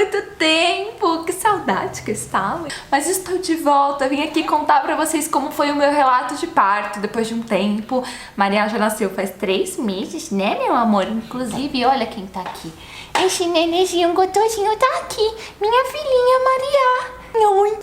quanto tempo! Que saudade que eu estava. Mas estou de volta, vim aqui contar pra vocês como foi o meu relato de parto depois de um tempo. Maria já nasceu faz 3 meses, né, meu amor? Inclusive, olha quem tá aqui. Esse nenenzinho gostosinho tá aqui, minha filhinha Maria.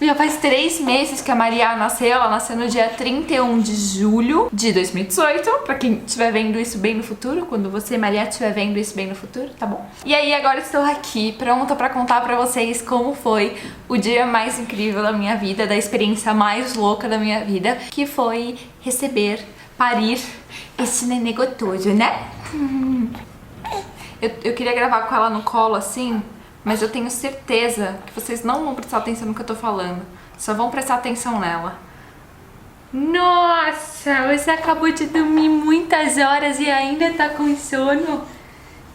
Já faz 3 meses que a Maria nasceu. Ela nasceu no dia 31 de julho de 2018. Pra quem estiver vendo isso bem no futuro, quando você, Maria, estiver vendo isso bem no futuro, tá bom? E aí agora estou aqui, pronta pra contar pra vocês como foi o dia mais incrível da minha vida, da experiência mais louca da minha vida, que foi receber, parir esse nenê gostoso, né? Eu queria gravar com ela no colo assim, mas eu tenho certeza que vocês não vão prestar atenção no que eu tô falando. Só vão prestar atenção nela. Nossa, você acabou de dormir muitas horas e ainda tá com sono?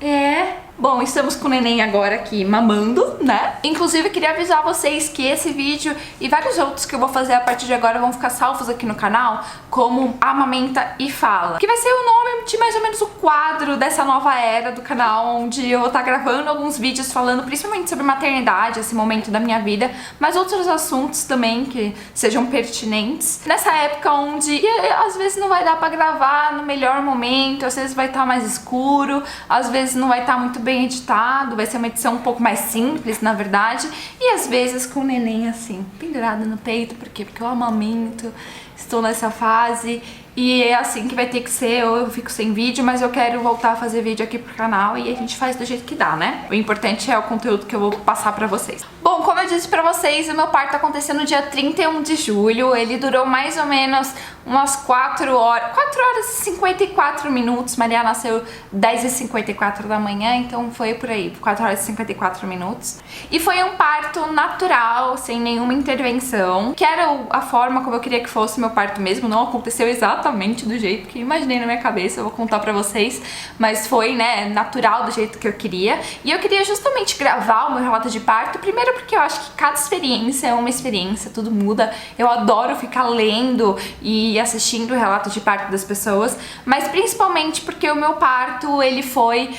É? Bom, estamos com o neném agora aqui mamando, né? Inclusive, eu queria avisar vocês que esse vídeo e vários outros que eu vou fazer a partir de agora vão ficar salvos aqui no canal como Amamenta e Fala, que vai ser o nome de mais ou menos o quadro dessa nova era do canal, onde eu vou estar gravando alguns vídeos falando principalmente sobre maternidade, esse momento da minha vida, mas outros assuntos também que sejam pertinentes. Nessa época onde às vezes não vai dar pra gravar no melhor momento, às vezes vai estar mais escuro, às vezes não vai estar muito bem editado, vai ser uma edição um pouco mais simples, na verdade, e às vezes com o neném assim, pendurado no peito, por quê? Porque eu amamento, estou nessa fase e é assim que vai ter que ser, ou eu fico sem vídeo, mas eu quero voltar a fazer vídeo aqui pro canal e a gente faz do jeito que dá, né? O importante é o conteúdo que eu vou passar pra vocês. Bom, como eu disse pra vocês, o meu parto aconteceu no dia 31 de julho, ele durou mais ou menos umas 4 horas e 54 minutos, Maria nasceu 10h54 da manhã, então foi por aí, 4 horas e 54 minutos. E foi um parto natural, sem nenhuma intervenção, que era a forma como eu queria que fosse meu parto mesmo, não aconteceu exatamente do jeito que imaginei na minha cabeça, eu vou contar pra vocês, mas foi, né, natural do jeito que eu queria. E eu queria justamente gravar o meu relato de parto, primeiro porque eu acho que cada experiência é uma experiência, tudo muda, eu adoro ficar lendo e assistindo o relato de parto das pessoas, mas principalmente porque o meu parto, ele foi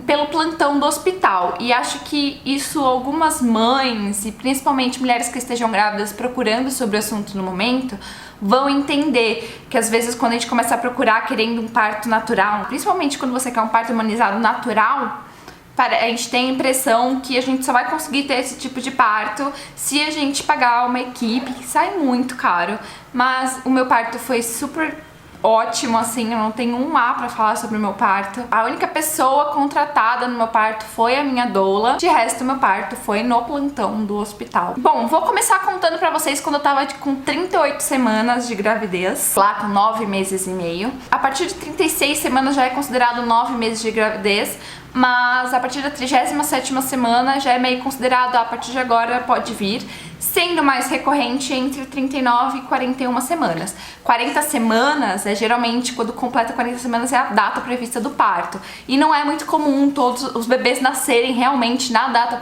pelo plantão do hospital, e acho que isso algumas mães, e principalmente mulheres que estejam grávidas procurando sobre o assunto no momento, vão entender que às vezes quando a gente começa a procurar querendo um parto natural, principalmente quando você quer um parto humanizado natural, a gente tem a impressão que a gente só vai conseguir ter esse tipo de parto se a gente pagar uma equipe, que sai muito caro. Mas o meu parto foi super ótimo, assim, eu não tenho um A pra falar sobre o meu parto. A única pessoa contratada no meu parto foi a minha doula. De resto, o meu parto foi no plantão do hospital. Bom, vou começar contando pra vocês quando eu tava com 38 semanas de gravidez, lá com 9 meses e meio. A partir de 36 semanas já é considerado 9 meses de gravidez, mas a partir da 37ª semana já é meio considerado, a partir de agora pode vir, sendo mais recorrente entre 39 e 41 semanas. 40 semanas é geralmente, quando completa 40 semanas, é a data prevista do parto. E não é muito comum todos os bebês nascerem realmente na data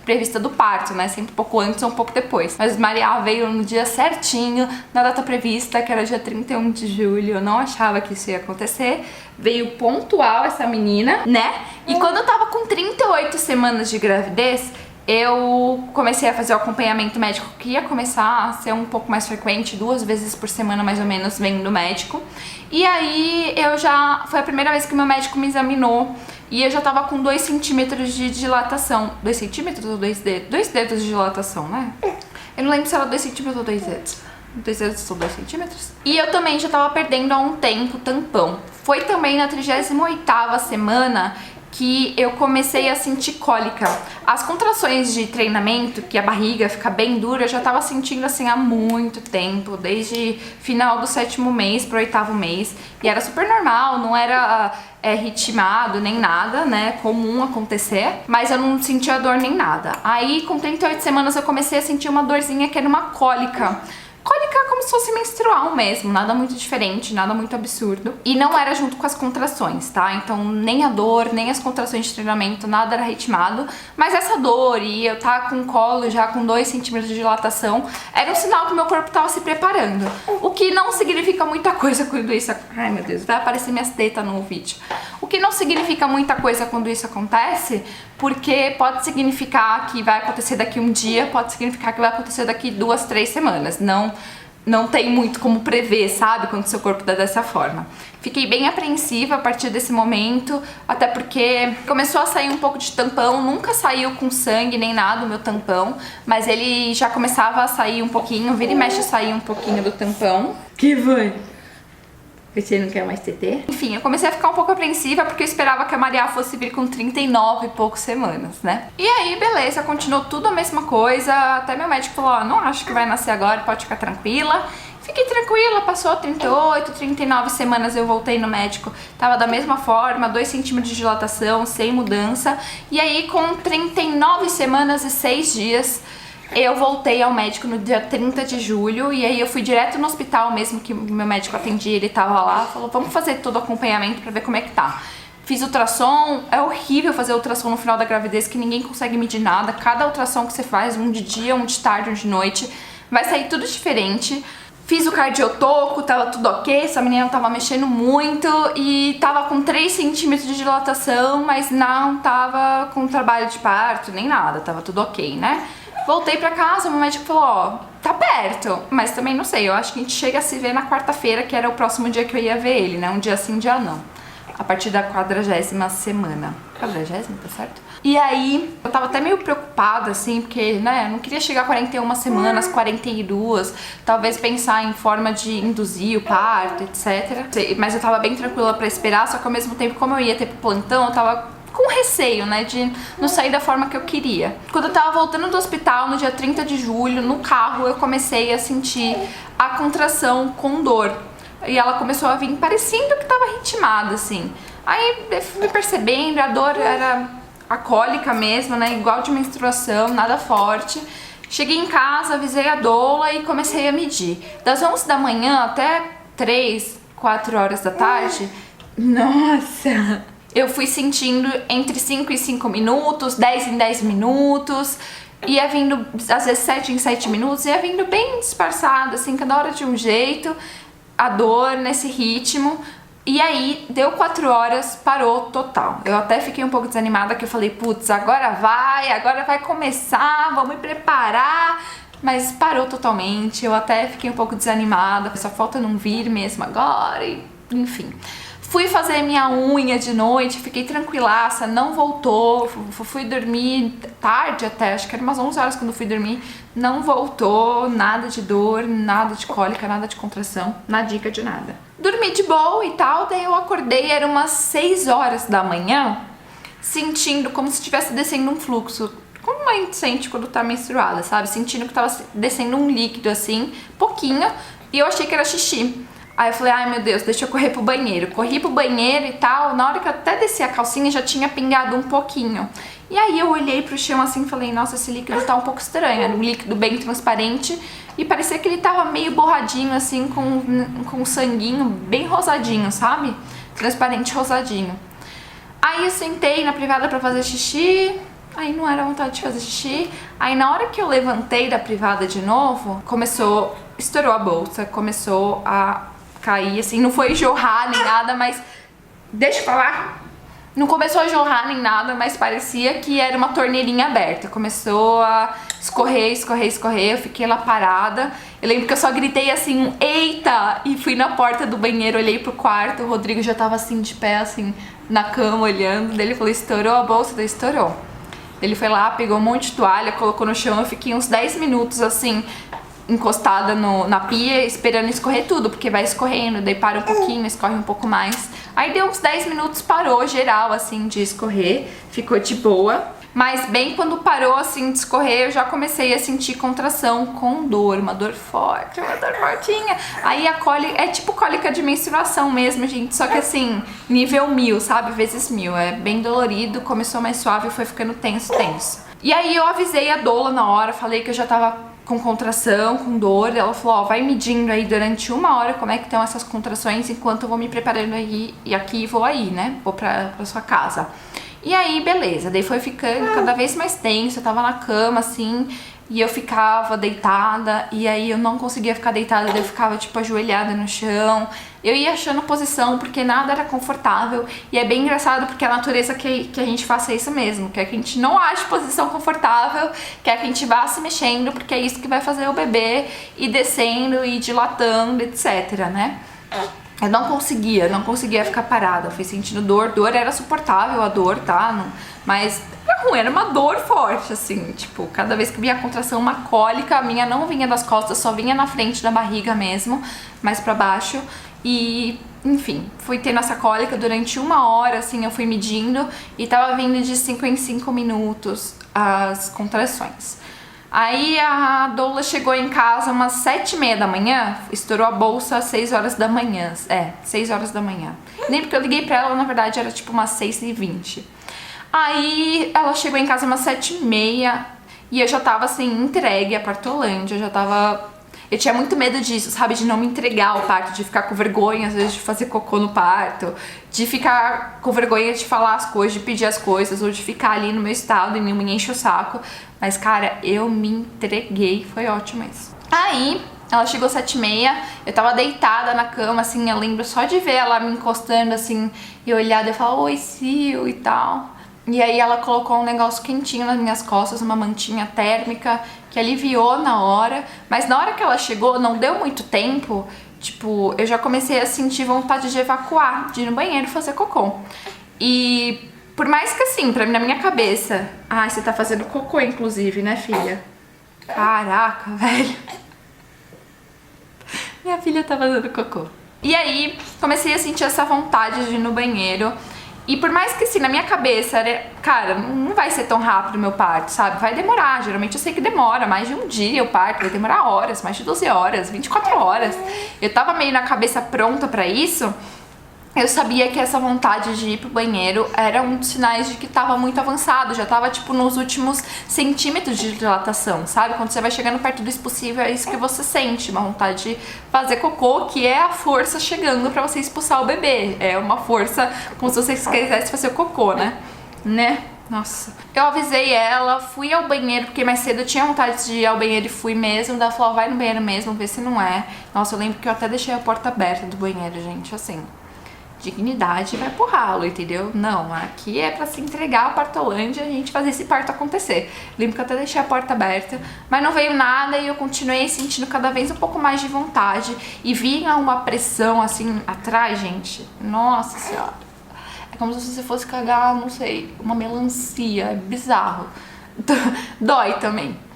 prevista do parto, né? Sempre um pouco antes ou um pouco depois. Mas Maria veio no dia certinho, na data prevista, que era dia 31 de julho. Eu não achava que isso ia acontecer. Veio pontual essa menina, né? E quando eu tava com 38 semanas de gravidez, eu comecei a fazer o acompanhamento médico, que ia começar a ser um pouco mais frequente, 2 vezes por semana mais ou menos, vendo o médico. E aí foi a primeira vez que o meu médico me examinou e eu já tava com 2 centímetros de dilatação. 2 centímetros ou 2 dedos? 2 dedos de dilatação, né? Eu não lembro se era 2 centímetros ou 2 dedos. 2 dedos são 2 centímetros. E eu também já tava perdendo há um tempo tampão. Foi também na 38ª semana que eu comecei a sentir cólica. As contrações de treinamento, que a barriga fica bem dura, eu já tava sentindo assim há muito tempo, desde final do 7º mês pro 8º mês, e era super normal, não era ritmado nem nada, né, comum acontecer, mas eu não sentia dor nem nada. Aí com 38 semanas eu comecei a sentir uma dorzinha que era uma cólica. Cólica como se fosse menstrual mesmo, nada muito diferente, nada muito absurdo. E não era junto com as contrações, tá? Então nem a dor, nem as contrações de treinamento, nada era ritmado. Mas essa dor e eu tava com o colo já com 2 centímetros de dilatação, era um sinal que o meu corpo tava se preparando. O que não significa muita coisa quando isso... Ai meu Deus, vai aparecer minhas tetas no vídeo. O que não significa muita coisa quando isso acontece, porque pode significar que vai acontecer daqui um dia, pode significar que vai acontecer daqui 2, 3 semanas. Não tem muito como prever, sabe, quando seu corpo tá dessa forma. Fiquei bem apreensiva a partir desse momento, até porque começou a sair um pouco de tampão, nunca saiu com sangue nem nada o meu tampão, mas ele já começava a sair um pouquinho, vira e mexe sair um pouquinho do tampão. Que foi? Você não quer mais TT? Enfim, eu comecei a ficar um pouco apreensiva porque eu esperava que a Maria fosse vir com 39 e poucas semanas, né? E aí, beleza, continuou tudo a mesma coisa, até meu médico falou, ó, não acho que vai nascer agora, pode ficar tranquila. Fiquei tranquila, passou 38, 39 semanas eu voltei no médico, tava da mesma forma, 2 centímetros de dilatação, sem mudança. E aí, com 39 semanas e 6 dias, eu voltei ao médico no dia 30 de julho e aí eu fui direto no hospital mesmo que o meu médico atendia, ele tava lá, falou, vamos fazer todo o acompanhamento pra ver como é que tá. Fiz ultrassom, é horrível fazer ultrassom no final da gravidez, que ninguém consegue medir nada, cada ultrassom que você faz, um de dia, um de tarde, um de noite, vai sair tudo diferente. Fiz o cardiotoco, tava tudo ok, essa menina tava mexendo muito e tava com 3 centímetros de dilatação, mas não tava com trabalho de parto, nem nada, tava tudo ok, né? Voltei pra casa, meu médico falou, ó, tá perto, mas também não sei, eu acho que a gente chega a se ver na quarta-feira, que era o próximo dia que eu ia ver ele, né, um dia sim, um dia não, a partir da 40ª semana, 40ª, tá certo? E aí, eu tava até meio preocupada, assim, porque, né, eu não queria chegar a 41 semanas, 42, talvez pensar em forma de induzir o parto, etc. Mas eu tava bem tranquila pra esperar, só que ao mesmo tempo, como eu ia ter plantão, eu tava com receio, né, de não sair da forma que eu queria. Quando eu tava voltando do hospital, no dia 30 de julho, no carro, eu comecei a sentir a contração com dor. E ela começou a vir parecendo que tava ritmada, assim. Aí eu fui percebendo, a dor era a cólica mesmo, né, igual de menstruação, nada forte. Cheguei em casa, avisei a doula e comecei a medir. Das 11 da manhã até 3, 4 horas da tarde, nossa... Eu fui sentindo entre 5 e 5 minutos, 10 em 10 minutos, ia vindo, às vezes 7 em 7 minutos, ia vindo bem disfarçado, assim, cada hora de um jeito, a dor nesse ritmo. E aí, deu 4 horas, parou total. Eu até fiquei um pouco desanimada, que eu falei, putz, agora vai começar, vamos me preparar. Mas parou totalmente, eu até fiquei um pouco desanimada, só falta não vir mesmo agora, e enfim... Fui fazer minha unha de noite, fiquei tranquilaça, não voltou, fui dormir tarde até, acho que era umas 11 horas quando fui dormir, não voltou, nada de dor, nada de cólica, nada de contração, nadica de nada. Dormi de boa e tal, daí eu acordei, era umas 6 horas da manhã, sentindo como se estivesse descendo um fluxo, como a gente sente quando tá menstruada, sabe? Sentindo que tava descendo um líquido assim, pouquinho, e eu achei que era xixi. Aí eu falei, ai meu Deus, deixa eu correr pro banheiro. Corri pro banheiro e tal, na hora que eu até desci a calcinha já tinha pingado um pouquinho. E aí eu olhei pro chão assim e falei, nossa, esse líquido tá um pouco estranho. Era um líquido bem transparente e parecia que ele tava meio borradinho assim, com um sanguinho bem rosadinho, sabe? Transparente rosadinho. Aí eu sentei na privada pra fazer xixi, aí não era vontade de fazer xixi. Aí na hora que eu levantei da privada de novo, estourou a bolsa, começou a cair, assim, não foi jorrar nem nada, mas... Deixa eu falar. Não começou a jorrar nem nada, mas parecia que era uma torneirinha aberta. Começou a escorrer, escorrer, escorrer, eu fiquei lá parada. Eu lembro que eu só gritei assim, eita! E fui na porta do banheiro, olhei pro quarto, o Rodrigo já tava assim, de pé, assim, na cama, olhando. Daí ele falou, estourou a bolsa? Daí estourou. Ele foi lá, pegou um monte de toalha, colocou no chão, eu fiquei uns 10 minutos, assim... encostada na pia, esperando escorrer tudo, porque vai escorrendo, daí para um pouquinho, escorre um pouco mais. Aí deu uns 10 minutos, parou geral, assim, de escorrer, ficou de boa. Mas bem quando parou, assim, de escorrer, eu já comecei a sentir contração com dor, uma dor forte, uma dor fortinha. Aí a cólica, é tipo cólica de menstruação mesmo, gente, só que assim, nível 1000, sabe, vezes 1000, é bem dolorido, começou mais suave e foi ficando tenso, tenso. E aí eu avisei a doula na hora, falei que eu já tava com contração, com dor. Ela falou, ó, vai medindo aí durante 1 hora como é que estão essas contrações enquanto eu vou me preparando aí, e aqui vou aí, né? Vou pra sua casa. E aí, beleza, daí foi ficando cada vez mais tenso, eu tava na cama, assim, e eu ficava deitada, e aí eu não conseguia ficar deitada, daí eu ficava, tipo, ajoelhada no chão. Eu ia achando posição, porque nada era confortável, e é bem engraçado porque a natureza quer que a gente faça isso mesmo, quer que a gente não ache posição confortável, quer que a gente vá se mexendo, porque é isso que vai fazer o bebê ir descendo e dilatando, etc, né? Eu não conseguia ficar parada, eu fui sentindo dor era suportável a dor, tá? Não, mas era ruim, era uma dor forte, assim, tipo, cada vez que vinha a contração, uma cólica, a minha não vinha das costas, só vinha na frente da barriga mesmo, mais pra baixo, e, enfim, fui tendo essa cólica durante 1 hora, assim, eu fui medindo, e tava vindo de 5 em 5 minutos as contrações. Aí a doula chegou em casa umas 7h30 da manhã, estourou a bolsa às 6 horas da manhã. 6 horas da manhã. Nem porque eu liguei pra ela, na verdade era tipo umas 6h20. Aí ela chegou em casa umas 7h30 e eu já tava assim, entregue à Partolândia, eu tinha muito medo disso, sabe? De não me entregar ao parto, de ficar com vergonha, às vezes, de fazer cocô no parto, de ficar com vergonha de falar as coisas, de pedir as coisas, ou de ficar ali no meu estado e não me enche o saco. Mas, cara, eu me entreguei, foi ótimo isso. Aí, ela chegou 7h30, eu tava deitada na cama, assim, eu lembro só de ver ela me encostando, assim, e olhar, e eu falar, oi, Sil, e tal. E aí ela colocou um negócio quentinho nas minhas costas, uma mantinha térmica, que aliviou na hora. Mas na hora que ela chegou, não deu muito tempo, tipo, eu já comecei a sentir vontade de evacuar, de ir no banheiro fazer cocô. E por mais que assim, na minha cabeça... Ai, você tá fazendo cocô, inclusive, né, filha? Caraca, velho. Minha filha tá fazendo cocô. E aí, comecei a sentir essa vontade de ir no banheiro. E por mais que assim, na minha cabeça, cara, não vai ser tão rápido o meu parto, sabe? Vai demorar, geralmente eu sei que demora mais de um dia o parto, vai demorar horas, mais de 12 horas, 24 horas. Eu tava meio na cabeça pronta pra isso. Eu sabia que essa vontade de ir pro banheiro era um dos sinais de que tava muito avançado, já tava tipo nos últimos centímetros de dilatação, sabe? Quando você vai chegando perto do expulsível, é isso que você sente, uma vontade de fazer cocô, que é a força chegando pra você expulsar o bebê. É uma força como se você quisesse fazer o cocô, né? Nossa. Eu avisei ela, fui ao banheiro, porque mais cedo eu tinha vontade de ir ao banheiro e fui mesmo. Ela falou, vai no banheiro mesmo, vê se não é. Nossa, eu lembro que eu até deixei a porta aberta do banheiro, gente, assim... Dignidade vai pro ralo, entendeu? Não, aqui é pra se entregar a Partolândia e a gente fazer esse parto acontecer. Lembro que eu até deixei a porta aberta, mas não veio nada e eu continuei sentindo cada vez um pouco mais de vontade. E vinha uma pressão assim atrás, gente. Nossa senhora. É como se você fosse cagar, não sei, uma melancia. É bizarro. Dói também.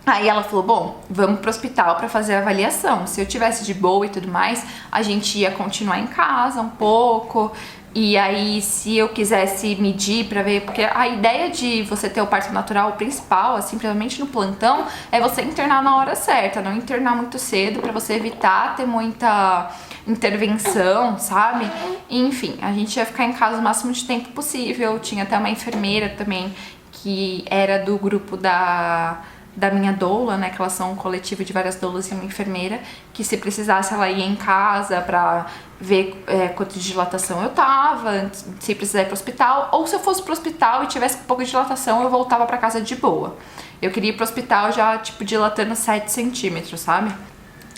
Aí ela falou, bom, vamos pro hospital pra fazer a avaliação. Se eu tivesse de boa e tudo mais, a gente ia continuar em casa um pouco. E aí, se eu quisesse medir pra ver... Porque a ideia de você ter o parto natural, o principal, assim, principalmente no plantão, é você internar na hora certa. Não internar muito cedo pra você evitar ter muita intervenção, sabe? E, enfim, a gente ia ficar em casa o máximo de tempo possível. Tinha até uma enfermeira também, que era do grupo da minha doula, né, que elas são um coletivo de várias doulas e uma enfermeira, que se precisasse ela ia em casa pra ver quanto de dilatação eu tava, se precisar ir pro hospital, ou se eu fosse pro hospital e tivesse pouca dilatação, eu voltava pra casa de boa. Eu queria ir pro hospital já, tipo, dilatando 7 centímetros, sabe?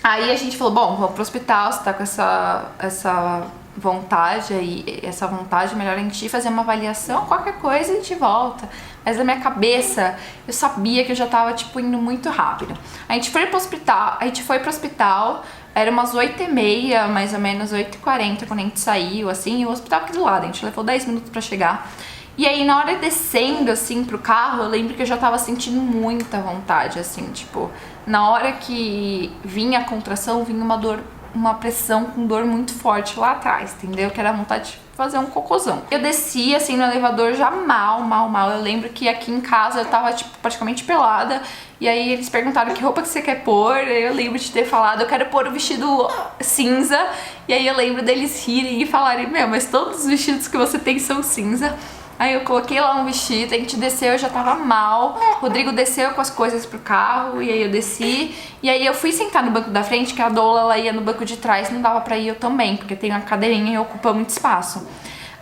Aí a gente falou, bom, vamos pro hospital, você tá com essa vontade aí, essa vontade, melhor a gente ir fazer uma avaliação, qualquer coisa a gente volta. Mas na minha cabeça, eu sabia que eu já tava, tipo, indo muito rápido. A gente foi pro hospital, era umas 8h30, mais ou menos, 8h40, quando a gente saiu, assim, e o hospital aqui do lado, a gente levou 10 minutos pra chegar. E aí, na hora descendo, assim, pro carro, eu lembro que eu já tava sentindo muita vontade, assim, tipo, na hora que vinha a contração, vinha uma dor, uma pressão com dor muito forte lá atrás, entendeu? Que era a vontade de fazer um cocôzão. Eu desci, assim, no elevador já mal. Eu lembro que aqui em casa eu tava, tipo, praticamente pelada. E aí eles perguntaram que roupa que você quer pôr. Eu lembro de ter falado, eu quero pôr o vestido cinza. E aí eu lembro deles rirem e falarem, meu, mas todos os vestidos que você tem são cinza. Aí eu coloquei lá um vestido, a gente desceu, eu já tava mal. O Rodrigo desceu com as coisas pro carro, e aí eu desci. E aí eu fui sentar no banco da frente, que a Dola, ela ia no banco de trás, não dava pra ir eu também, porque tem uma cadeirinha e ocupa muito espaço.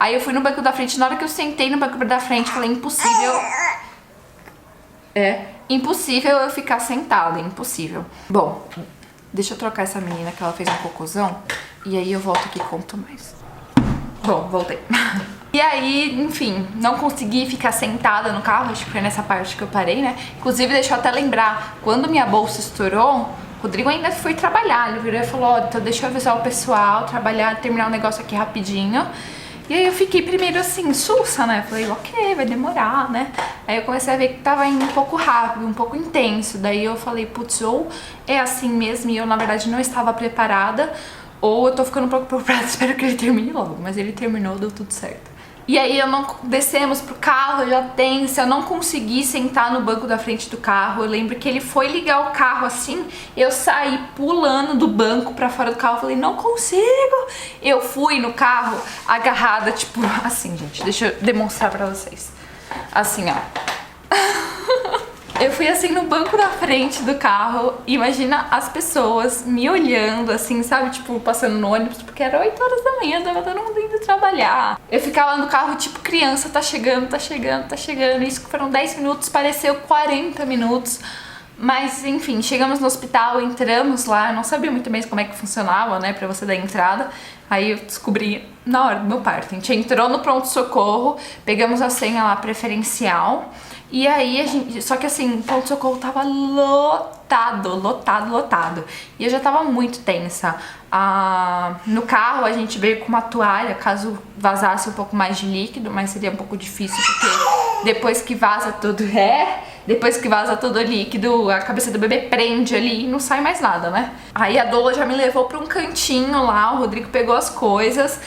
Aí eu fui no banco da frente, na hora que eu sentei no banco da frente, falei, impossível. Impossível eu ficar sentada, impossível. Bom, deixa eu trocar essa menina que ela fez um cocôzão, e aí eu volto aqui e conto mais. Bom, voltei. E aí, enfim, não consegui ficar sentada no carro, acho que foi nessa parte que eu parei, né? Inclusive, deixa eu até lembrar, quando minha bolsa estourou, o Rodrigo ainda foi trabalhar. Ele virou e falou, ó, então deixa eu avisar o pessoal, trabalhar, terminar o negócio aqui rapidinho. E aí eu fiquei primeiro assim, sussa, né? Falei, ok, vai demorar, né? Aí eu comecei a ver que tava indo um pouco rápido, um pouco intenso. Daí eu falei, putz, ou é assim mesmo e eu, na verdade, não estava preparada, ou eu tô ficando um pouco preocupada, espero que ele termine logo. Mas ele terminou, deu tudo certo. E aí eu não descemos pro carro, eu já tensa, eu não consegui sentar no banco da frente do carro. Eu lembro que ele foi ligar o carro assim, eu saí pulando do banco pra fora do carro, falei, não consigo. Eu fui no carro agarrada, tipo, assim, gente, deixa eu demonstrar pra vocês. Assim, ó. Eu fui assim no banco da frente do carro, imagina as pessoas me olhando assim, sabe, tipo, passando no ônibus, porque era 8 horas da manhã, tava todo mundo indo trabalhar. Eu ficava no carro tipo, criança, tá chegando, tá chegando, tá chegando. Isso foram 10 minutos, pareceu 40 minutos. Mas, enfim, chegamos no hospital, entramos lá, eu não sabia muito bem como é que funcionava, né, pra você dar entrada. Aí eu descobri na hora do meu parto. A gente entrou no pronto-socorro, pegamos a senha lá preferencial. E aí a gente, só que assim, o pronto-socorro tava lotado, lotado, lotado. E eu já tava muito tensa. No carro a gente veio com uma toalha, caso vazasse um pouco mais de líquido, mas seria um pouco difícil, porque depois que vaza todo o líquido, a cabeça do bebê prende ali e não sai mais nada, né? Aí a Dola já me levou pra um cantinho lá, o Rodrigo pegou as coisas,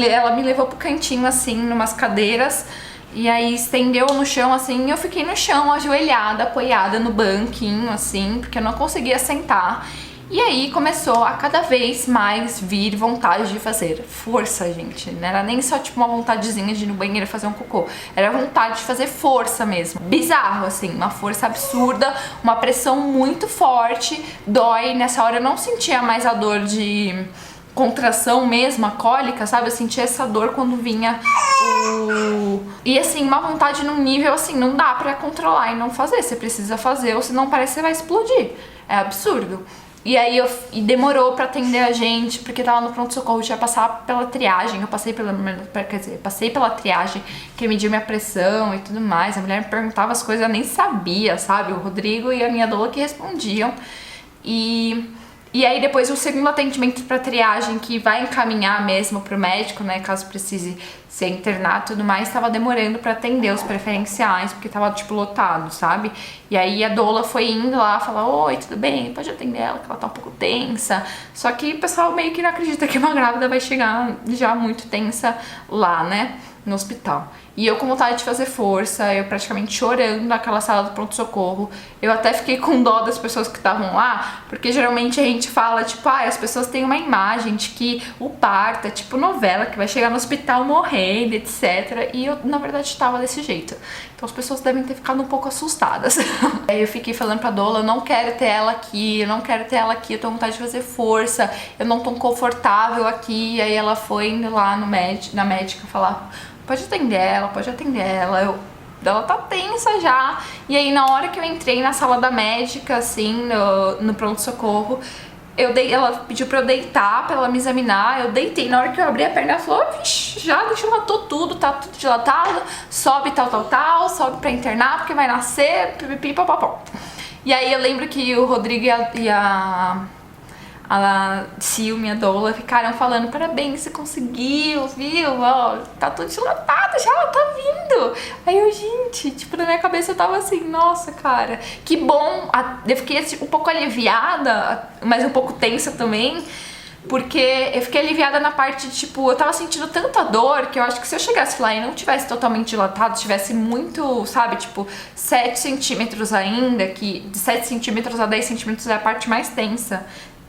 ela me levou pro cantinho assim, numas cadeiras. E aí estendeu no chão assim, e eu fiquei no chão, ajoelhada, apoiada no banquinho assim, porque eu não conseguia sentar. E aí começou a cada vez mais vir vontade de fazer força, gente. Não era nem só tipo uma vontadezinha de ir no banheiro fazer um cocô, era vontade de fazer força mesmo. Bizarro assim, uma força absurda, uma pressão muito forte, dói. Nessa hora eu não sentia mais a dor de contração mesmo, a cólica, sabe? Eu sentia essa dor quando vinha E assim, uma vontade num nível assim, não dá pra controlar e não fazer. Você precisa fazer, ou senão parece que você vai explodir. É absurdo. E aí demorou pra atender a gente, porque tava no pronto-socorro, tinha que passar pela triagem. Eu passei passei pela triagem, que mediu minha pressão e tudo mais. A mulher me perguntava as coisas, eu nem sabia, sabe? O Rodrigo e a minha Dola que respondiam. E aí depois o segundo atendimento pra triagem, que vai encaminhar mesmo pro médico, né, caso precise ser internado e tudo mais, tava demorando pra atender os preferenciais, porque tava tipo lotado, sabe? E aí a Dola foi indo lá, falar, oi, tudo bem? Pode atender ela, que ela tá um pouco tensa. Só que o pessoal meio que não acredita que uma grávida vai chegar já muito tensa lá, né, no hospital. E eu com vontade de fazer força, eu praticamente chorando naquela sala do pronto-socorro. Eu até fiquei com dó das pessoas que estavam lá, porque geralmente a gente fala, tipo, as pessoas têm uma imagem de que o parto é tipo novela, que vai chegar no hospital morrendo, etc. E eu, na verdade, tava desse jeito. Então as pessoas devem ter ficado um pouco assustadas. Aí eu fiquei falando pra Dola, eu não quero ter ela aqui, eu não quero ter ela aqui, eu tô com vontade de fazer força, eu não tô confortável aqui. E aí ela foi indo lá na médica falar, pode atender ela, pode atender ela. Ela tá tensa já. E aí na hora que eu entrei na sala da médica, assim, no pronto-socorro, ela pediu pra eu deitar, pra ela me examinar. Eu deitei, na hora que eu abri a perna, ela falou, vixi, já dilatou tudo, tá tudo dilatado, sobe tal, sobe pra internar, porque vai nascer, pipipi, papapó. E aí eu lembro que o Rodrigo e a Sil, minha Dola, ficaram falando, parabéns, você conseguiu, viu? Ó, tá tudo dilatado já, tá vindo. Aí eu, gente, tipo, na minha cabeça eu tava assim, nossa, cara, que bom. Eu fiquei assim, um pouco aliviada, mas um pouco tensa também, porque eu fiquei aliviada na parte de, tipo, eu tava sentindo tanta dor que eu acho que se eu chegasse lá e não tivesse totalmente dilatado, tivesse muito, sabe, tipo, 7 centímetros ainda, que de 7 centímetros a 10 centímetros é a parte mais tensa.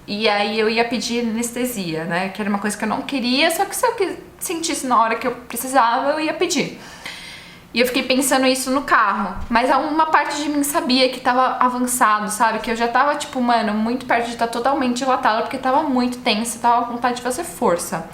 E aí eu ia pedir anestesia, né, que era uma coisa que eu não queria, só que se eu sentisse na hora que eu precisava, eu ia pedir. E eu fiquei pensando isso no carro. Mas uma parte de mim sabia que tava avançado, sabe? Que eu já tava, tipo, mano, muito perto de estar totalmente dilatada, porque tava muito tenso, tava com vontade de fazer força.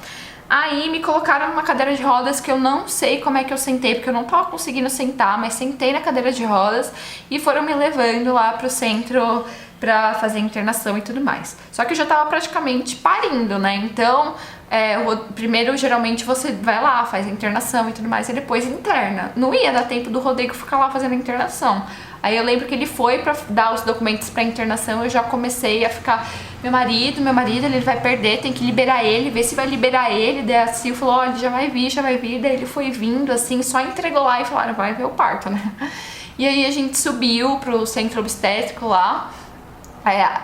Aí me colocaram numa cadeira de rodas que eu não sei como é que eu sentei, porque eu não tava conseguindo sentar, mas sentei na cadeira de rodas e foram me levando lá pro centro pra fazer internação e tudo mais. Só que eu já tava praticamente parindo, né? Então, primeiro, geralmente, você vai lá, faz a internação e tudo mais, e depois interna. Não ia dar tempo do Rodrigo ficar lá fazendo a internação. Aí eu lembro que ele foi pra dar os documentos pra internação, eu já comecei a ficar, meu marido, ele vai perder, tem que liberar ele, ver se vai liberar ele. Daí a Sil falou, olha, já vai vir. Daí ele foi vindo, assim, só entregou lá e falaram, vai ver o parto, né? E aí a gente subiu pro centro obstétrico lá.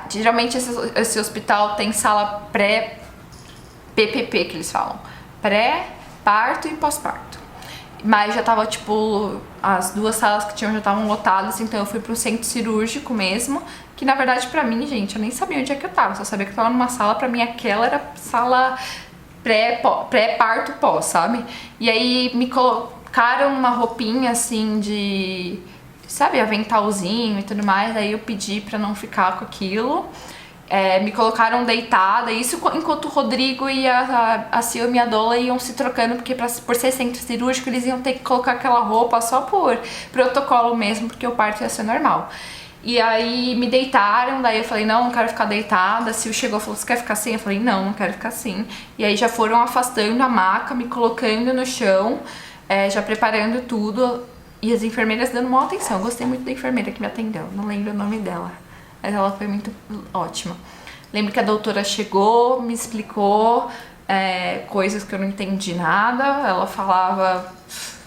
Geralmente esse hospital tem sala pré-PPP, que eles falam. Pré, parto e pós-parto. Mas já tava, tipo, as duas salas que tinham já estavam lotadas, então eu fui pro centro cirúrgico mesmo, que na verdade pra mim, gente, eu nem sabia onde é que eu tava, só sabia que eu tava numa sala, pra mim aquela era sala pré-parto pós, sabe? E aí me colocaram uma roupinha assim de, sabe, aventalzinho e tudo mais, aí eu pedi pra não ficar com aquilo. Me colocaram deitada, isso enquanto o Rodrigo e a Sil e a Dola iam se trocando, porque por ser centro cirúrgico eles iam ter que colocar aquela roupa só por protocolo mesmo, porque o parto ia ser normal. E aí me deitaram, daí eu falei, não quero ficar deitada. A Sil chegou e falou, você quer ficar assim? Eu falei, não quero ficar assim. E aí já foram afastando a maca, me colocando no chão, já preparando tudo, e as enfermeiras dando uma atenção. Eu gostei muito da enfermeira que me atendeu, não lembro o nome dela. Mas ela foi muito ótima. Lembro que a doutora chegou, me explicou coisas que eu não entendi nada. Ela falava,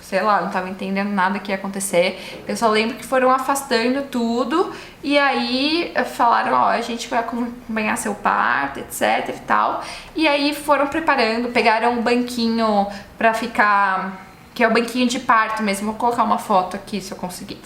sei lá, não tava entendendo nada que ia acontecer. Eu só lembro que foram afastando tudo. E aí falaram, ó, a gente vai acompanhar seu parto, etc e tal. E aí foram preparando, pegaram um banquinho pra ficar, que é o banquinho de parto mesmo. Vou colocar uma foto aqui se eu conseguir.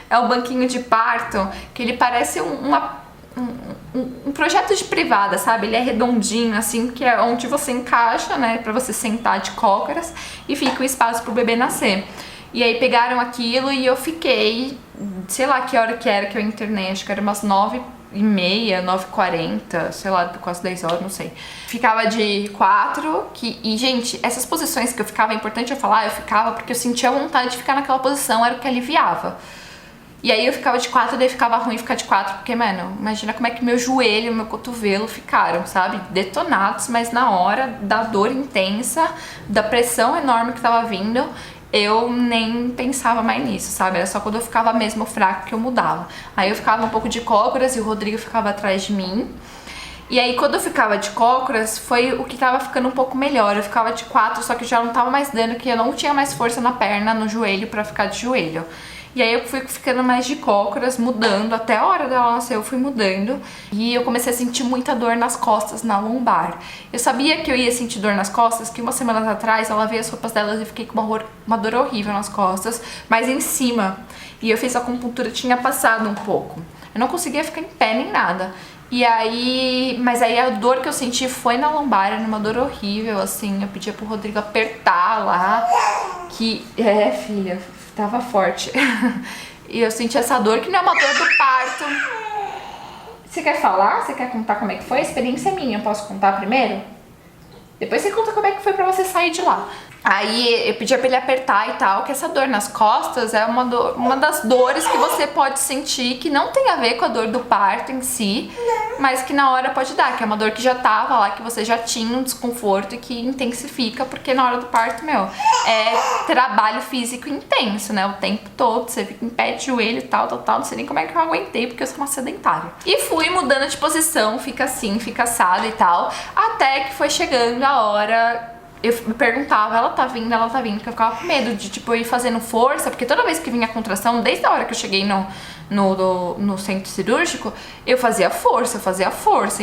É o banquinho de parto, que ele parece um projeto de privada, sabe? Ele é redondinho, assim, que é onde você encaixa, né? Pra você sentar de cócoras e fica o espaço pro bebê nascer. E aí pegaram aquilo e eu fiquei, sei lá que hora que era que eu internei, acho que era umas 9h30, 9h40, sei lá, quase 10 horas, não sei. Ficava de 4, e gente, essas posições que eu ficava, é importante eu falar, eu ficava porque eu sentia vontade de ficar naquela posição, era o que aliviava. E aí eu ficava de 4, daí ficava ruim ficar de 4, porque, mano, imagina como é que meu joelho e meu cotovelo ficaram, sabe? Detonados, mas na hora da dor intensa, da pressão enorme que tava vindo, eu nem pensava mais nisso, sabe? Era só quando eu ficava mesmo fraca que eu mudava. Aí eu ficava um pouco de cócoras e o Rodrigo ficava atrás de mim. E aí quando eu ficava de cócoras, foi o que tava ficando um pouco melhor. Eu ficava de 4, só que já não tava mais dando, que eu não tinha mais força na perna, no joelho, pra ficar de joelho. E aí eu fui ficando mais de cócoras, mudando, até a hora dela nascer eu fui mudando. E eu comecei a sentir muita dor nas costas, na lombar. Eu sabia que eu ia sentir dor nas costas, que umas semanas atrás eu lavei as roupas delas e fiquei com uma dor horrível nas costas, mas em cima. E eu fiz a acupuntura, tinha passado um pouco. Eu não conseguia ficar em pé nem nada. E aí, mas aí a dor que eu senti foi na lombar, era uma dor horrível, assim. Eu pedia pro Rodrigo apertar lá, que... filha... Tava forte. E eu senti essa dor, que não é uma dor do parto. Você quer falar? Você quer contar como é que foi? A experiência é minha, eu posso contar primeiro? Depois você conta como é que foi pra você sair de lá. Aí eu pedia pra ele apertar e tal, que essa dor nas costas é uma das dores que você pode sentir, que não tem a ver com a dor do parto em si, mas que na hora pode dar, que é uma dor que já tava lá, que você já tinha um desconforto e que intensifica, porque na hora do parto, é trabalho físico intenso, né? O tempo todo, você fica em pé de joelho e tal, não sei nem como é que eu aguentei, porque eu sou uma sedentária. E fui mudando de posição, fica assim, fica assado e tal, até que foi chegando a hora... Eu me perguntava, ela tá vindo, porque eu ficava com medo de, tipo, ir fazendo força, porque toda vez que vinha a contração, desde a hora que eu cheguei no centro cirúrgico, eu fazia força,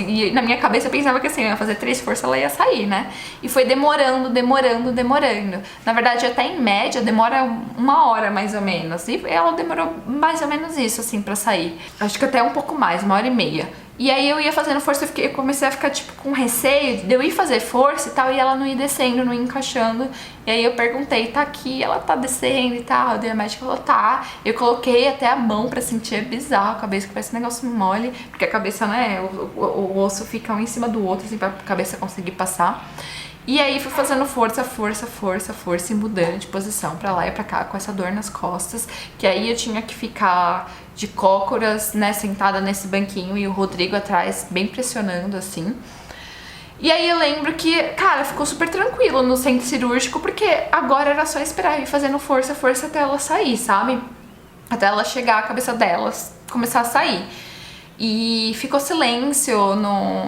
e na minha cabeça eu pensava que assim, eu ia fazer 3 forças, ela ia sair, né? E foi demorando. Na verdade, até em média, demora 1 hora, mais ou menos, e ela demorou mais ou menos isso, assim, pra sair. Acho que até um pouco mais, 1h30. E aí eu ia fazendo força, eu comecei a ficar tipo com receio de eu ir fazer força e tal, e ela não ia descendo, não ia encaixando. E aí eu perguntei, tá aqui, ela tá descendo e tal. Daí a médica falou, tá. Eu coloquei até a mão pra sentir, é bizarro a cabeça, que parece um negócio mole, porque a cabeça, né, o osso fica um em cima do outro, assim, pra cabeça conseguir passar. E aí fui fazendo força, força, força, força e mudando de posição pra lá e pra cá com essa dor nas costas, que aí eu tinha que ficar de cócoras, né, sentada nesse banquinho e o Rodrigo atrás bem pressionando assim. E aí eu lembro que, cara, ficou super tranquilo no centro cirúrgico, porque agora era só esperar ir fazendo força, força até ela sair, sabe? Até ela chegar, a cabeça delas começar a sair. E ficou silêncio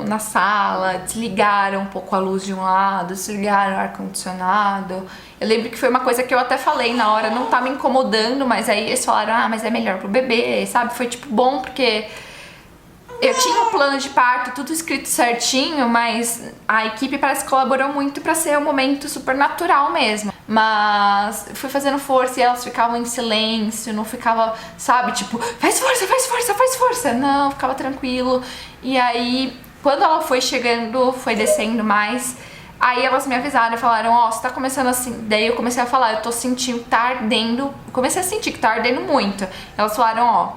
na sala, desligaram um pouco a luz de um lado, desligaram o ar-condicionado. Eu lembro que foi uma coisa que eu até falei na hora, não tá me incomodando, mas aí eles falaram, ah, mas é melhor pro bebê, sabe? Foi tipo bom, porque eu tinha um plano de parto, tudo escrito certinho, mas a equipe parece que colaborou muito pra ser um momento super natural mesmo. Mas fui fazendo força e elas ficavam em silêncio, não ficava, sabe, tipo, faz força, faz força, faz força. Não, ficava tranquilo. E aí, quando ela foi chegando, foi descendo mais, aí elas me avisaram e falaram, ó, você tá começando assim. Daí eu comecei a falar, eu tô sentindo que tá ardendo, comecei a sentir que tá ardendo muito. Elas falaram, ó,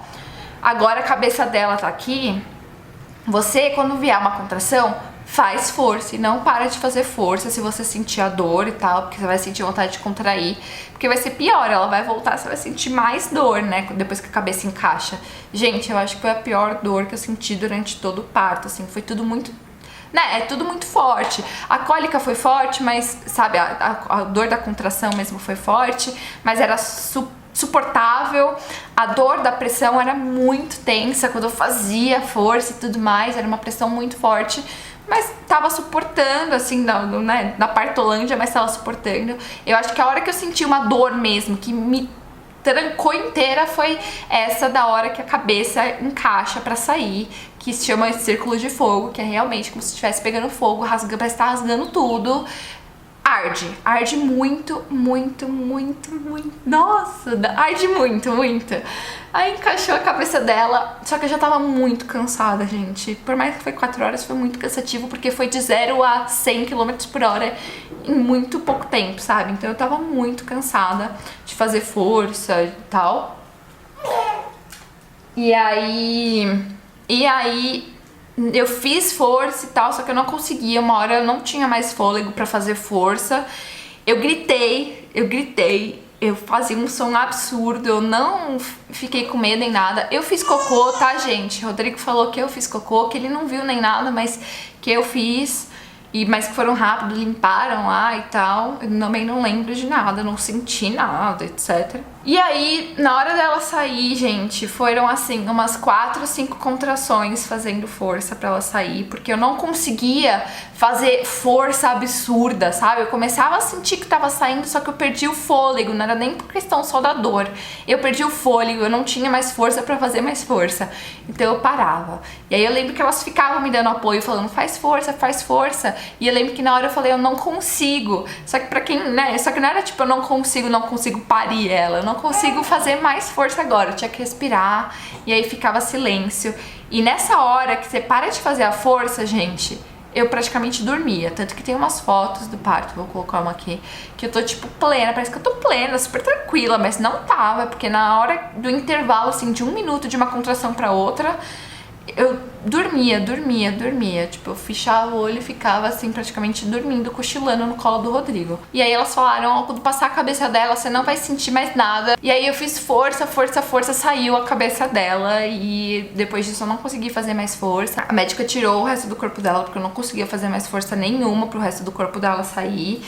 agora a cabeça dela tá aqui, você, quando vier uma contração, faz força e não para de fazer força se você sentir a dor e tal, porque você vai sentir vontade de contrair, porque vai ser pior, ela vai voltar, você vai sentir mais dor, né, depois que a cabeça encaixa. Gente, eu acho que foi a pior dor que eu senti durante todo o parto, assim, foi tudo muito, né, é tudo muito forte. A cólica foi forte, mas, sabe, a dor da contração mesmo foi forte, mas era suportável. A dor da pressão era muito tensa quando eu fazia força e tudo mais, era uma pressão muito forte, mas tava suportando, assim, na partolândia, mas tava suportando. Eu acho que a hora que eu senti uma dor mesmo, que me trancou inteira, foi essa da hora que a cabeça encaixa pra sair, que se chama círculo de fogo, que é realmente como se estivesse pegando fogo, rasgando, parece que tá rasgando tudo. Arde muito, muito, muito, muito. Nossa, arde muito, muito. Aí encaixou a cabeça dela, só que eu já tava muito cansada, gente. Por mais que foi 4 horas, foi muito cansativo, porque foi de 0 a 100 km por hora em muito pouco tempo, sabe? Então eu tava muito cansada de fazer força e tal. E aí eu fiz força e tal, só que eu não conseguia. Uma hora eu não tinha mais fôlego pra fazer força. Eu gritei, eu fazia um som absurdo, eu não fiquei com medo nem nada. Eu fiz cocô, tá, gente? O Rodrigo falou que eu fiz cocô, que ele não viu nem nada, mas que eu fiz. Mas que foram rápido, limparam lá e tal. Eu também não lembro de nada, não senti nada, etc. E aí, na hora dela sair, gente, foram assim, umas 4, 5 contrações fazendo força pra ela sair, porque eu não conseguia fazer força absurda, sabe? Eu começava a sentir que tava saindo, só que eu perdi o fôlego, não era nem por questão só da dor. Eu perdi o fôlego, eu não tinha mais força pra fazer mais força. Então eu parava. E aí eu lembro que elas ficavam me dando apoio, falando, faz força, faz força. E eu lembro que na hora eu falei, eu não consigo. Só que pra quem, né? Só que não era tipo, eu não consigo parir ela. Eu não consigo fazer mais força agora. Eu tinha que respirar. E aí ficava silêncio. E nessa hora que você para de fazer a força, gente, eu praticamente dormia. Tanto que tem umas fotos do parto, vou colocar uma aqui, que eu tô tipo plena, parece que eu tô plena, super tranquila, mas não tava, porque na hora do intervalo, assim, de 1 minuto de uma contração pra outra, eu dormia. Tipo, eu fechava o olho e ficava assim, praticamente dormindo, cochilando no colo do Rodrigo. E aí elas falaram, ó, quando passar a cabeça dela, você não vai sentir mais nada. E aí eu fiz força, saiu a cabeça dela. E depois disso eu não consegui fazer mais força. A médica tirou o resto do corpo dela, porque eu não conseguia fazer mais força nenhuma pro resto do corpo dela sair.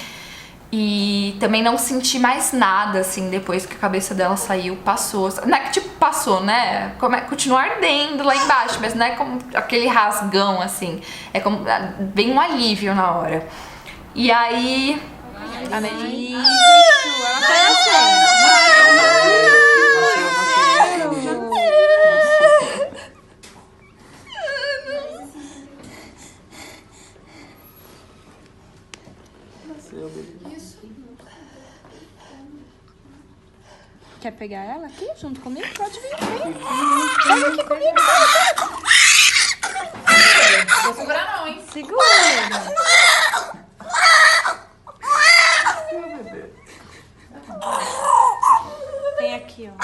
E também não senti mais nada, assim, depois que a cabeça dela saiu, passou. Não é que tipo, passou, né? Continua ardendo lá embaixo, mas não é como aquele rasgão, assim. É como, vem um alívio na hora. E aí... Quer pegar ela aqui junto comigo? Pode vir, vem. Pega aqui comigo, pega. Vou segurar não, hein? Segura. Tem aqui, ó.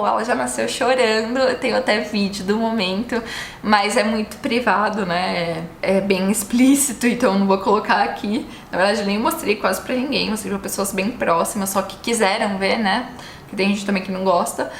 Ela já nasceu chorando, eu tenho até vídeo do momento, mas é muito privado, né? É bem explícito, então eu não vou colocar aqui. Na verdade, eu nem mostrei quase pra ninguém, mostrei pra pessoas bem próximas, só que quiseram ver, né? Porque tem gente também que não gosta.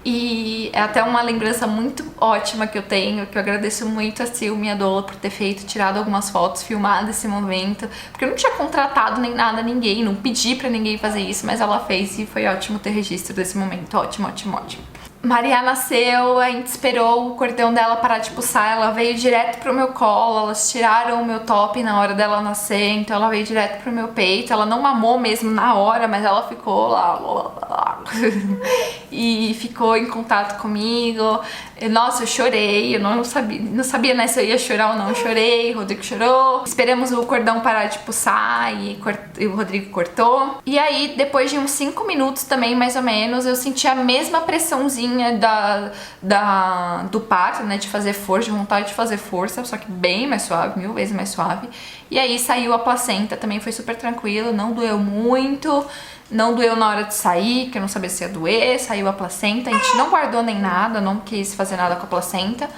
E é até uma lembrança muito ótima que eu tenho, que eu agradeço muito a Sil, minha doula, por ter tirado algumas fotos, filmado esse momento, porque eu não tinha contratado nem nada, ninguém, não pedi pra ninguém fazer isso, mas ela fez e foi ótimo ter registro desse momento, ótimo, ótimo, ótimo. Maria nasceu, a gente esperou o cordão dela parar de pulsar, ela veio direto pro meu colo, elas tiraram o meu top na hora dela nascer, então ela veio direto pro meu peito, ela não mamou mesmo na hora, mas ela ficou lá e ficou em contato comigo. Nossa, eu chorei, eu não sabia né, se eu ia chorar ou não, eu chorei, o Rodrigo chorou, esperamos o cordão parar de pulsar e o Rodrigo cortou. E aí, depois de uns 5 minutos também, mais ou menos, eu senti a mesma pressãozinha do parto, né, de fazer força, de vontade de fazer força, só que bem mais suave, 1000 vezes mais suave. E aí saiu a placenta, também foi super tranquilo, não doeu muito. Não doeu na hora de sair, que eu não sabia se ia doer, saiu a placenta, a gente não guardou nem nada, não quis fazer nada com a placenta,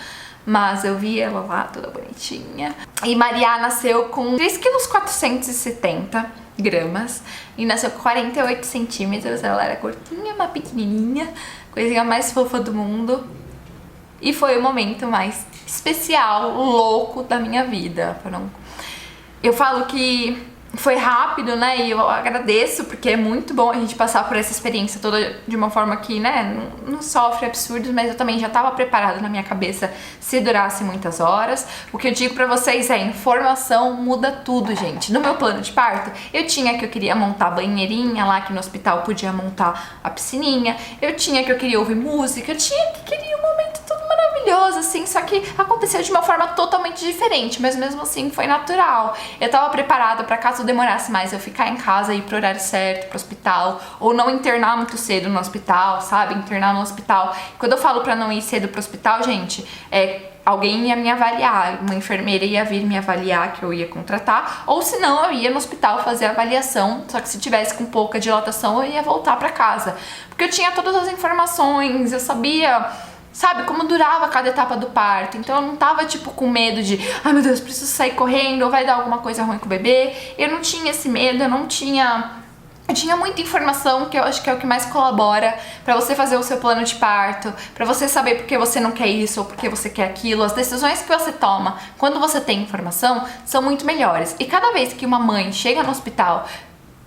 mas eu vi ela lá toda bonitinha. E Maria nasceu com 3,470 gramas e nasceu com 48 centímetros, ela era curtinha, uma pequenininha, coisinha mais fofa do mundo. E foi o momento mais especial, louco da minha vida. Eu falo que foi rápido, né, e eu agradeço, porque é muito bom a gente passar por essa experiência toda de uma forma que, né, não sofre absurdos, mas eu também já estava preparada na minha cabeça se durasse muitas horas. O que eu digo pra vocês é, informação muda tudo, gente. No meu plano de parto, eu tinha que eu queria montar a banheirinha lá, que no hospital podia montar a piscininha, eu tinha que eu queria ouvir música, eu tinha que queria um momento todo maravilhoso, assim, só que aconteceu de uma forma totalmente diferente, mas mesmo assim foi natural. Eu tava preparada pra caso demorasse mais eu ficar em casa e ir pro horário certo, pro hospital, ou não internar muito cedo no hospital, sabe? Internar no hospital. Quando eu falo pra não ir cedo pro hospital, gente, alguém ia me avaliar, uma enfermeira ia vir me avaliar que eu ia contratar, ou se não eu ia no hospital fazer a avaliação, só que se tivesse com pouca dilatação eu ia voltar pra casa. Porque eu tinha todas as informações, eu sabia, sabe, como durava cada etapa do parto, então eu não tava, tipo, com medo de ai meu Deus, preciso sair correndo, ou vai dar alguma coisa ruim com o bebê. Eu não tinha esse medo, eu tinha muita informação, que eu acho que é o que mais colabora pra você fazer o seu plano de parto, pra você saber por que você não quer isso ou por que você quer aquilo. As decisões que você toma quando você tem informação são muito melhores. E cada vez que uma mãe chega no hospital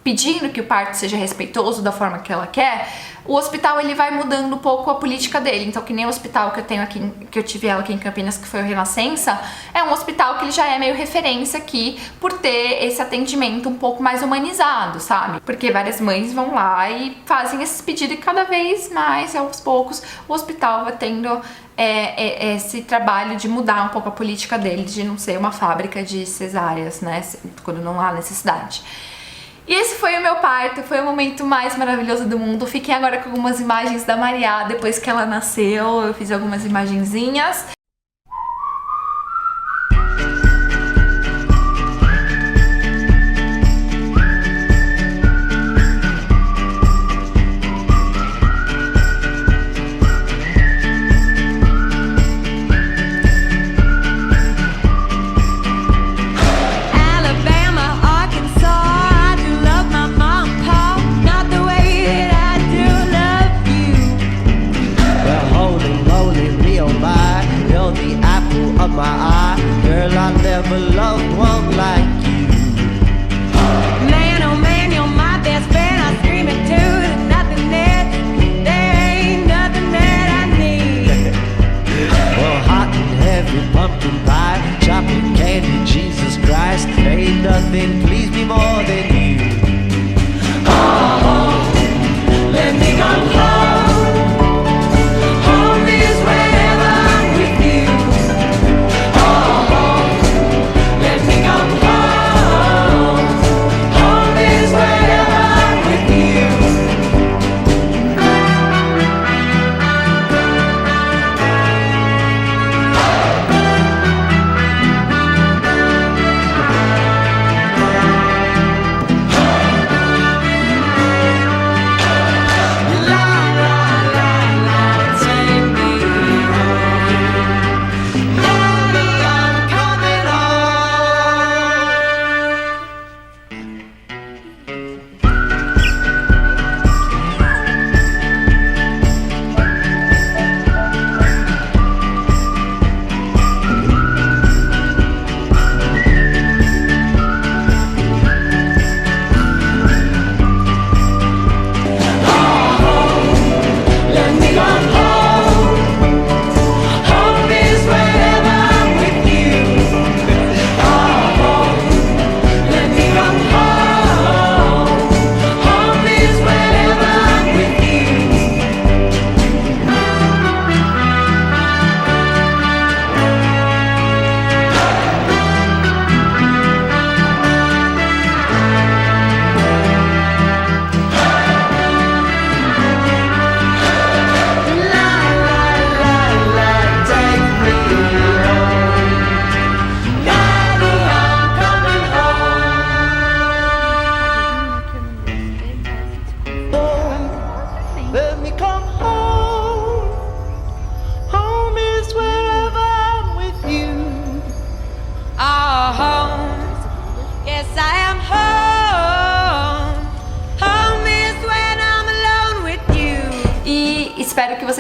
pedindo que o parto seja respeitoso da forma que ela quer, o hospital ele vai mudando um pouco a política dele. Então, que nem o hospital que eu tenho aqui, que eu tive ela aqui em Campinas, que foi o Renascença, é um hospital que ele já é meio referência aqui por ter esse atendimento um pouco mais humanizado, sabe? Porque várias mães vão lá e fazem esses pedidos e cada vez mais, aos poucos, o hospital vai tendo esse trabalho de mudar um pouco a política dele, de não ser uma fábrica de cesáreas, né? Quando não há necessidade. E esse foi o meu parto, foi o momento mais maravilhoso do mundo. Fiquem agora com algumas imagens da Maria depois que ela nasceu. Eu fiz algumas imagenzinhas. Nothing please me more than you. Oh, let me go home. Home is wherever I'm with you. Oh, let me go home. Home is wherever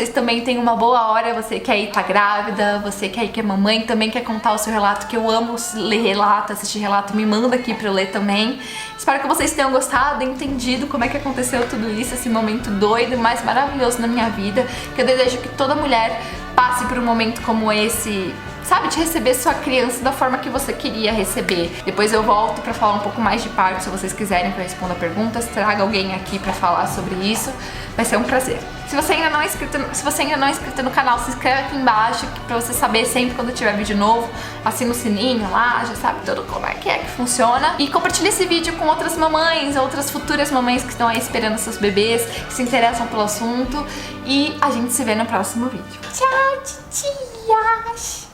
vocês também têm uma boa hora, você que aí tá grávida, você que aí que é mamãe, também quer contar o seu relato, que eu amo ler relato, assistir relato, me manda aqui pra eu ler também. Espero que vocês tenham gostado, entendido como é que aconteceu tudo isso, esse momento doido, mais maravilhoso na minha vida, que eu desejo que toda mulher passe por um momento como esse, sabe, de receber sua criança da forma que você queria receber. Depois eu volto pra falar um pouco mais de parto, se vocês quiserem que eu responda perguntas, traga alguém aqui pra falar sobre isso, vai ser um prazer. Se você ainda não é inscrito no canal, se inscreve aqui embaixo pra você saber sempre quando tiver vídeo novo, assina o sininho lá, já sabe tudo como é que funciona. E compartilha esse vídeo com outras mamães, outras futuras mamães que estão aí esperando seus bebês, que se interessam pelo assunto. E a gente se vê no próximo vídeo. Tchau, titias!